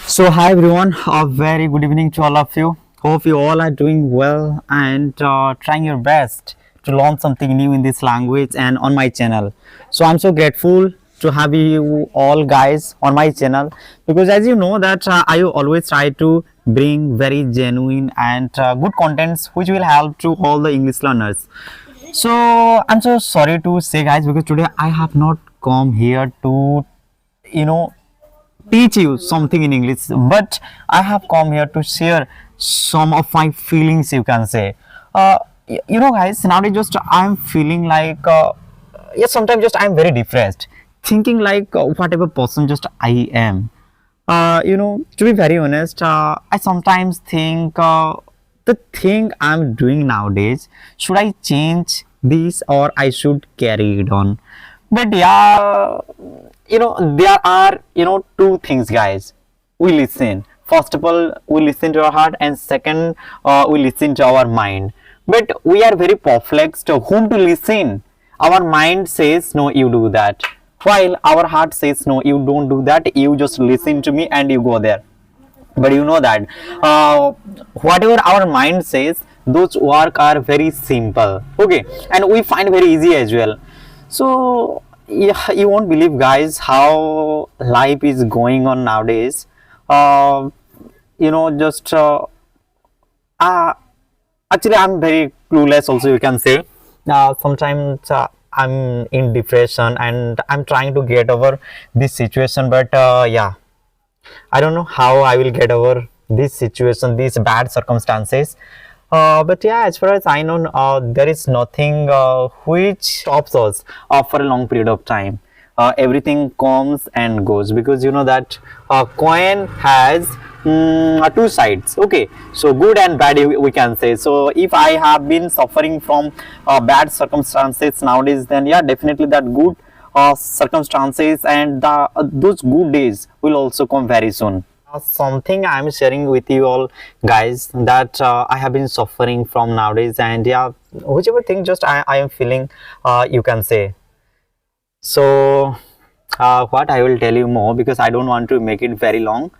So hi everyone, a very good evening to all of you. Hope you all are doing well and trying your best to learn something new in this language and on my channel. So I'm so grateful to have you all guys on my channel because as you know that I always try to bring very genuine and good contents which will help to all the English learners. So I'm so sorry to say guys because today I have not come here to you know teach you something in English, but I have come here to share some of my feelings, you can say. Guys, nowadays just I'm feeling like, yes, sometimes just I'm very depressed, thinking like whatever person just I am. To be very honest, I sometimes think the thing I'm doing nowadays, should I change this or I should carry it on? But yeah, there are two things, guys. We listen. First of all, we listen to our heart, and second, we listen to our mind. But we are very perplexed to whom to listen. Our mind says no, you do that, while our heart says no, you don't do that, you just listen to me and you go there. But you know that uh, whatever our mind says, those work are very simple, okay, and we find very easy as well. So yeah, you won't believe guys how life is going on nowadays. uh, just uh, Actually I'm very clueless also, you can say. Sometimes I'm in depression and I'm trying to get over this situation, but yeah, I don't know how I will get over this situation, these bad circumstances. But yeah, as far as I know, there is nothing which stops us for a long period of time. Everything comes and goes because you know that coin has two sides. Okay, so good and bad we can say. So if I have been suffering from bad circumstances nowadays, then yeah, definitely that good circumstances and those good days will also come very soon. Something I'm sharing with you all guys that I have been suffering from nowadays, and yeah, whichever thing just I am feeling, you can say. So what I will tell you more because I don't want to make it very long.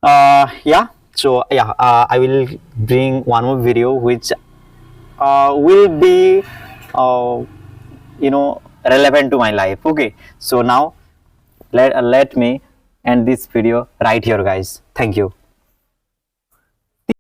Yeah, so yeah, I will bring one more video which will be relevant to my life. Okay, so now let me end this video right here, guys. Thank you.